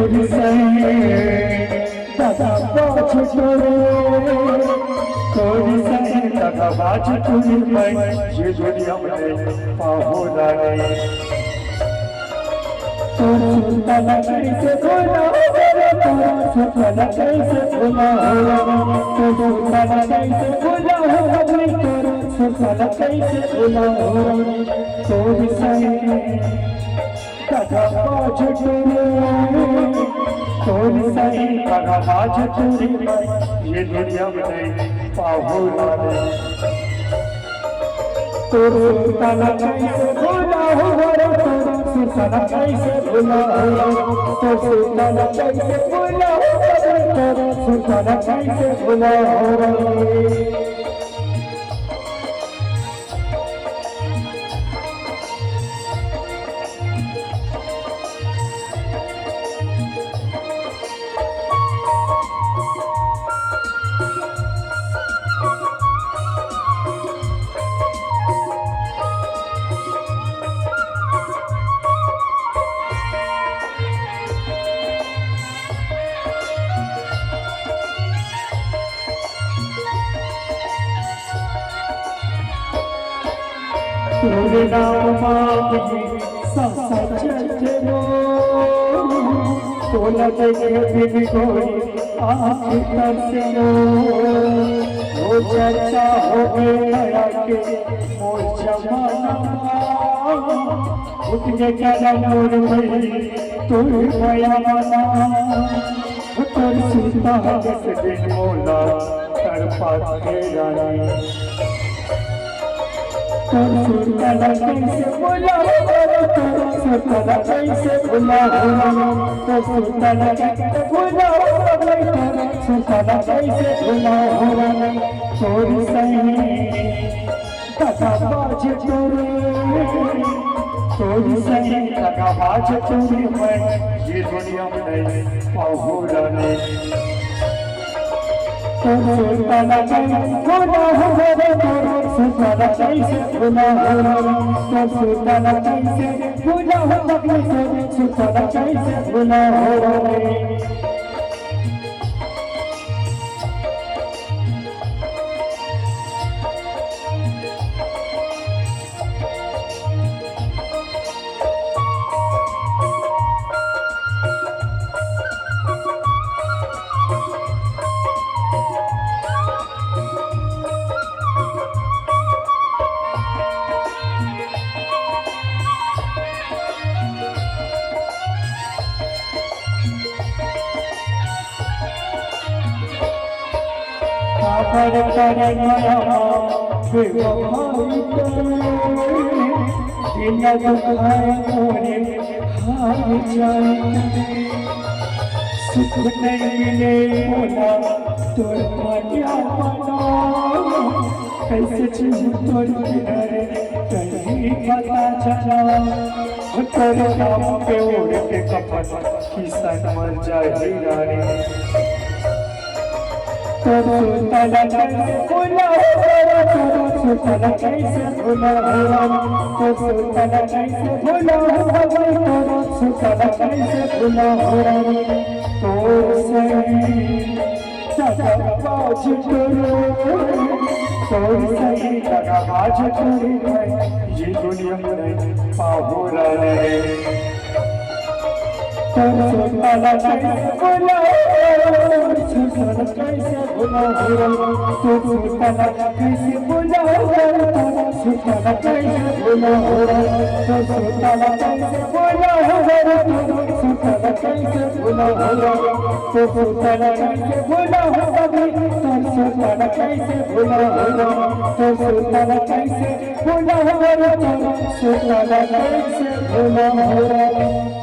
थोड़ी सही दादा बाज करे थोड़ी सही दादा बाज तुरी मैं ये दुनिया में पाहुला रे तोरा सुल्ताना कैसे भूला तोरा सुल्ताना कैसे भूला तोरा सुल्ताना कैसे भूला तोरा सुल्ताना कैसे भूला थोड़ी सही दादा बाज करे थोड़ी सही दादा बाज तुरी ये दुनिया में पाहुला रे तोरा सुल्ताना कैसे भूला तोरा सुल्ताना कैसे भूला तोरा सुल्ताना कैसे भूला तोरा सुल्ताना कैसे भूला तोरे नाम मांगी सासा चलो तोला देखे बिन कोई आँख तरसलो वो चर्चा हो गया के मोर जमाना उठ के चला मोर भई तोर माया माना तोर सीता हस दिन मोला तड़पा के रानी तोरा सुल्ताना कैसे भूला तोरा सुल्ताना कैसे भूला तोरा सुल्ताना कैसे भूला तोरा सुल्ताना कैसे भूला थोड़ी सही दादा बाज करे थोड़ी सही दादा बाज करे मैं ये दुनिया में पाहुला रे तोरा सुल्ताना कैसे भूला तोरा सुल्ताना कैसे भूला तोरा सुल्ताना कैसे भूला तोरा सुल्ताना कैसे भूला खबर करे माया बेवफाई करे दिल दुखाए मोरे हार जाए सुख नहीं मिले बोला तोर माया बना कैसे चीज तोर किनारे कहीं पता चला तोर नाम पे उड़ के कफन किसान मर जाए रानी तोरा सुल्ताना कैसे भूला तोरा सुल्ताना कैसे भूला तोरा सुल्ताना कैसे भूला तोरा सुल्ताना कैसे भूला तोर सही दादा बाज करे तोर सही दादा बाज करे ये दुनिया में पाहुला रे तोरा सुल्ताना कैसे भूला सुल्ताना कैसे भूला तोरा सुल्ताना कैसे भूला तोरा सुल्ताना कैसे भूला तोरा सुल्ताना कैसे भूला तोरा सुल्ताना कैसे भूला तोरा सुल्ताना कैसे भूला तोरा सुल्ताना कैसे भूला तोरा सुल्ताना कैसे भूला तोरा सुल्ताना कैसे भूला